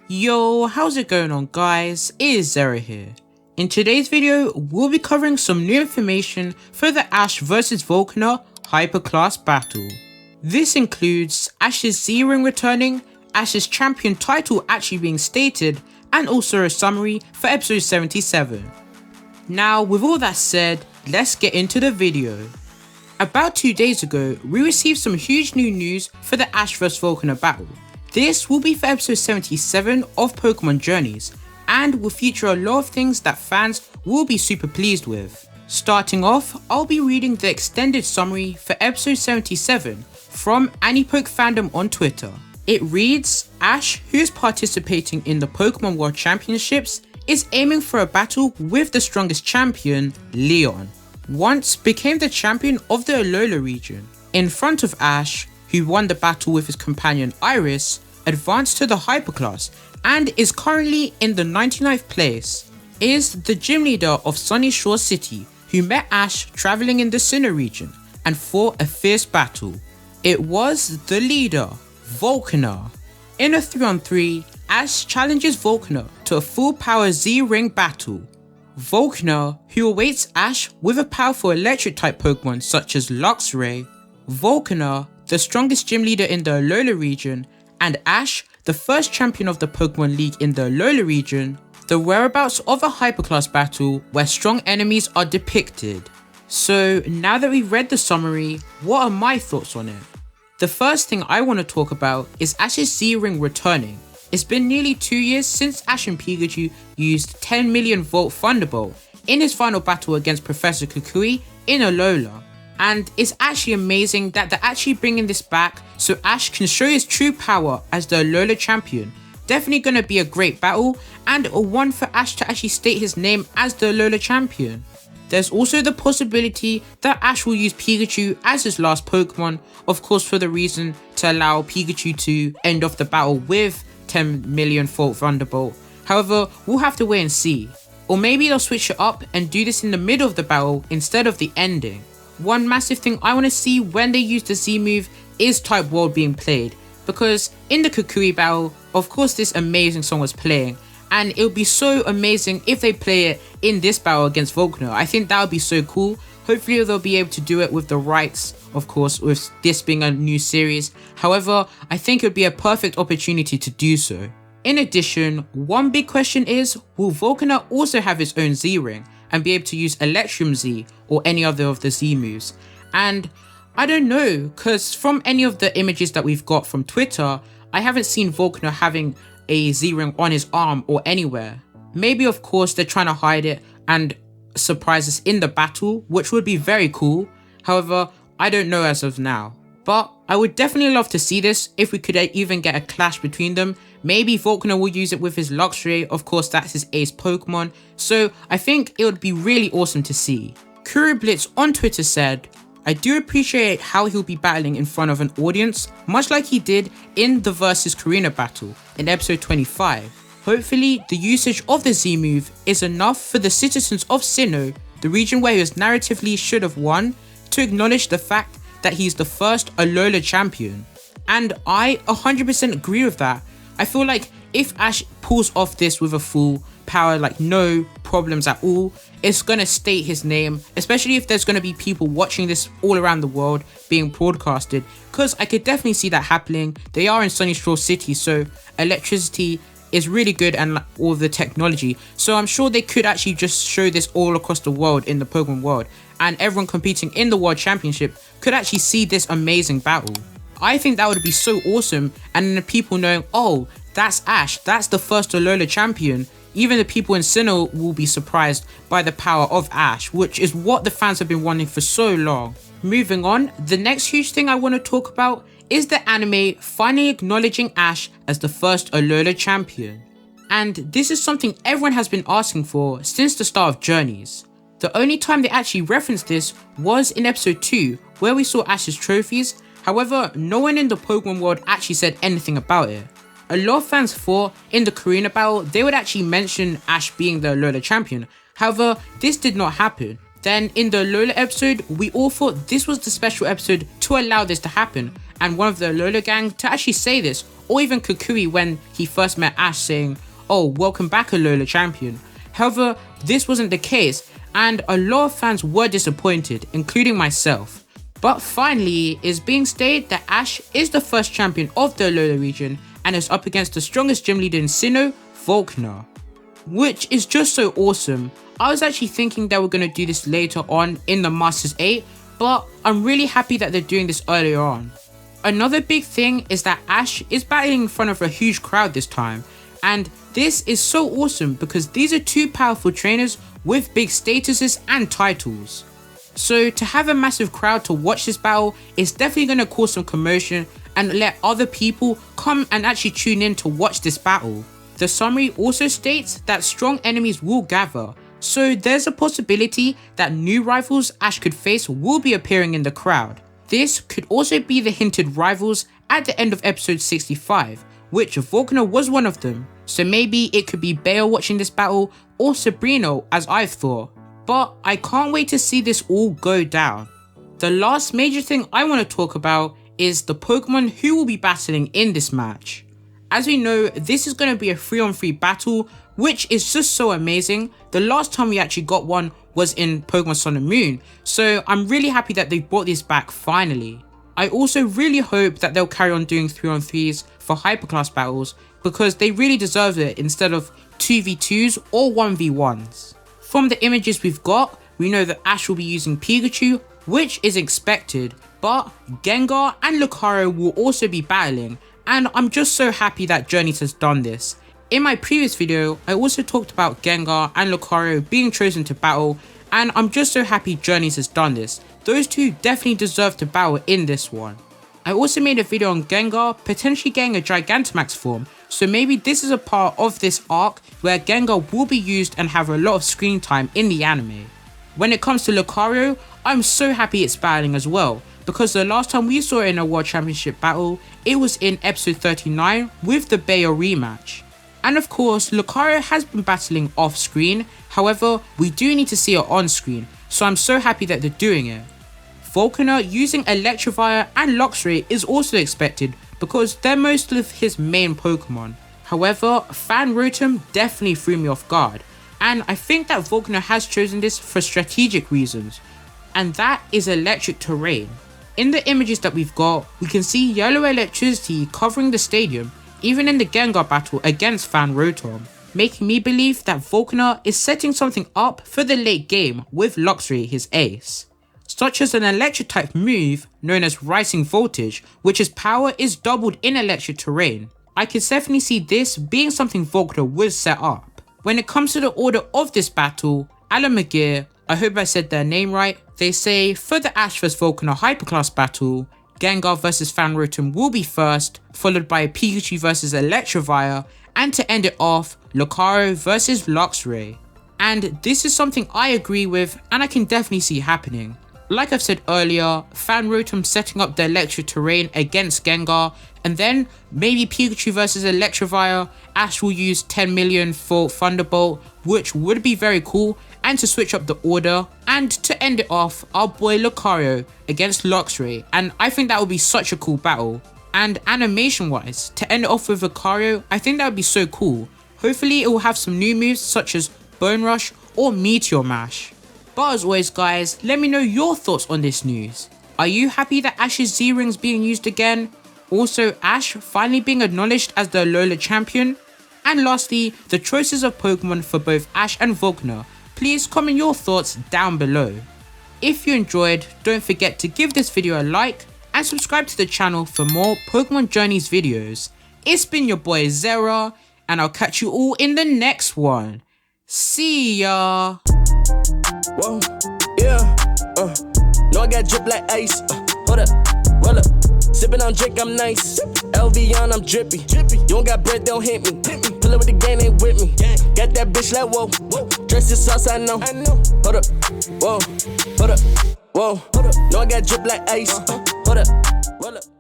Yo, how's it going on guys? It is Zero here. In today's video, we'll be covering some new information for the Ash vs Volkner Hyperclass battle. This includes Ash's Z-Ring returning, Ash's champion title actually being stated, and also a summary for episode 77. Now with all that said, let's get into the video. About 2 days ago, we received some huge new news for the Ash vs Volkner battle. This will be for episode 77 of Pokémon Journeys, and will feature a lot of things that fans will be super pleased with. Starting off, I'll be reading the extended summary for episode 77 from Anipoke fandom on Twitter. It reads, Ash, who is participating in the Pokémon World Championships, is aiming for a battle with the strongest champion, Leon. Once became the champion of the Alola region. In front of Ash, who won the battle with his companion Iris, advanced to the Hyperclass and is currently in the 99th place, is the gym leader of Sunny Shore City, who met Ash travelling in the Sinnoh region and fought a fierce battle. It was the leader, Volkner. In a 3-on-3, Ash challenges Volkner to a full power Z-Ring battle. Volkner, who awaits Ash with a powerful electric type Pokemon such as Luxray, Volkner, the strongest gym leader in the Alola region, and Ash, the first champion of the Pokemon League in the Alola region, the whereabouts of a Hyperclass battle where strong enemies are depicted. So now that we've read the summary, what are my thoughts on it? The first thing I want to talk about is Ash's Z-Ring returning. It's been nearly 2 years since Ash and Pikachu used 10 million volt Thunderbolt in his final battle against Professor Kukui in Alola. And it's actually amazing that they're actually bringing this back so Ash can show his true power as the Alola champion. Definitely going to be a great battle and a one for Ash to actually state his name as the Alola champion. There's also the possibility that Ash will use Pikachu as his last Pokemon, of course for the reason to allow Pikachu to end off the battle with 10 million volt Thunderbolt. However, we'll have to wait and see. Or maybe they'll switch it up and do this in the middle of the battle instead of the ending. One massive thing I want to see when they use the Z move is Type World being played, because in the Kukui battle, of course this amazing song was playing, and it would be so amazing if they play it in this battle against Volkner. I think that would be so cool. Hopefully they'll be able to do it with the rights, of course, with this being a new series. However, I think it would be a perfect opportunity to do so. In addition, one big question is, will Volkner also have his own Z-Ring and be able to use Electrum Z or any other of the Z moves? And I don't know, because from any of the images that we've got from Twitter, I haven't seen Volkner having a Z-Ring on his arm or anywhere. Maybe of course they're trying to hide it and surprise us in the battle, which would be very cool. However, I don't know as of now. But I would definitely love to see this if we could even get a clash between them. Maybe Volkner will use it with his Luxray, of course that's his ace Pokemon, so I think it would be really awesome to see. Kurublitz on Twitter said, I do appreciate how he'll be battling in front of an audience, much like he did in the vs Karina battle in episode 25. Hopefully the usage of the Z move is enough for the citizens of Sinnoh, the region where he was narratively should have won, to acknowledge the fact that he's the first Alola champion. And I 100% agree with that. I feel like if Ash pulls off this with a full power, like no problems at all, it's gonna state his name, especially if there's gonna be people watching this all around the world being broadcasted, because I could definitely see that happening. They are in Sunny Shore City, so electricity is really good and all the technology, so I'm sure they could actually just show this all across the world in the Pokemon world, and everyone competing in the World Championship could actually see this amazing battle. I think that would be so awesome, and then the people knowing, oh, that's Ash, that's the first Alola champion. Even the people in Sinnoh will be surprised by the power of Ash, which is what the fans have been wanting for so long. Moving on, the next huge thing I want to talk about is the anime finally acknowledging Ash as the first Alola champion. And this is something everyone has been asking for since the start of Journeys. The only time they actually referenced this was in episode 2, where we saw Ash's trophies. However, no one in the Pokemon world actually said anything about it. A lot of fans thought in the Karina battle they would actually mention Ash being the Alola champion. However, this did not happen. Then in the Alola episode, we all thought this was the special episode to allow this to happen, and one of the Alola gang to actually say this or even Kukui when he first met Ash saying, "Oh, welcome back Alola champion." However, this wasn't the case, and a lot of fans were disappointed, including myself. But finally, it's being stated that Ash is the first champion of the Alola region and is up against the strongest gym leader in Sinnoh, Volkner. Which is just so awesome. I was actually thinking they were going to do this later on in the Masters 8, but I'm really happy that they're doing this earlier on. Another big thing is that Ash is battling in front of a huge crowd this time, and this is so awesome because these are two powerful trainers with big statuses and titles. So to have a massive crowd to watch this battle is definitely going to cause some commotion and let other people come and actually tune in to watch this battle. The summary also states that strong enemies will gather, so there's a possibility that new rivals Ash could face will be appearing in the crowd. This could also be the hinted rivals at the end of episode 65, which Volkner was one of them, so maybe it could be Bale watching this battle or Sabrino as I've thought. But I can't wait to see this all go down. The last major thing I want to talk about is the Pokemon who will be battling in this match. As we know, this is going to be a 3-on-3 battle, which is just so amazing. The last time we actually got one was in Pokemon Sun and Moon, so I'm really happy that they brought this back finally. I also really hope that they'll carry on doing 3-on-3s for hyperclass battles because they really deserve it instead of 2v2s or 1v1s. From the images we've got, we know that Ash will be using Pikachu, which is expected, but Gengar and Lucario will also be battling, and I'm just so happy that Journeys has done this. In my previous video, I also talked about Gengar and Lucario being chosen to battle, and I'm just so happy Journeys has done this. Those two definitely deserve to battle in this one. I also made a video on Gengar potentially getting a Gigantamax form, so maybe this is a part of this arc where Gengar will be used and have a lot of screen time in the anime. When it comes to Lucario, I'm so happy it's battling as well, because the last time we saw it in a World Championship battle, it was in episode 39 with the Bayo rematch. And of course, Lucario has been battling off screen, however, we do need to see it on screen, so I'm so happy that they're doing it. Volkner using Electivire and Luxray is also expected because they're most of his main Pokemon. However, Fan Rotom definitely threw me off guard, and I think that Volkner has chosen this for strategic reasons, and that is electric terrain. In the images that we've got, we can see yellow electricity covering the stadium, even in the Gengar battle against Fan Rotom, making me believe that Volkner is setting something up for the late game with Luxray, his ace, such as an electric type move known as Rising Voltage, which his power is doubled in electric terrain. I can definitely see this being something Volkner would set up. When it comes to the order of this battle, Alan McGear, I hope I said their name right, they say for the Ash vs Volkner hyperclass battle, Gengar vs Fan Rotom will be first, followed by Pikachu vs Electivire, and to end it off, Lucario vs Luxray. And this is something I agree with and I can definitely see happening. Like I've said earlier, Fan Rotom setting up the electric terrain against Gengar, and then maybe Pikachu vs Electivire, Ash will use 10 million for Thunderbolt, which would be very cool, and to switch up the order, and to end it off, our boy Lucario against Luxray, and I think that would be such a cool battle. And animation wise, to end it off with Lucario, I think that would be so cool. Hopefully it will have some new moves such as Bone Rush or Meteor Mash. But as always guys, let me know your thoughts on this news. Are you happy that Ash's Z-Rings being used again? Also Ash finally being acknowledged as the Alola champion? And lastly, the choices of Pokemon for both Ash and Volkner. Please comment your thoughts down below. If you enjoyed, don't forget to give this video a like and subscribe to the channel for more Pokemon Journeys videos. It's been your boy Zera, and I'll catch you all in the next one. See ya! Whoa, yeah, no I got drip like ice, hold up, roll up, sippin' on drink, I'm nice, LV on, I'm drippy, you don't got bread, don't hit me, pull up with the gang, ain't with me, got that bitch like whoa, dress this sauce, I know, hold up, whoa, hold up, no I got drip like ice, hold up, roll up.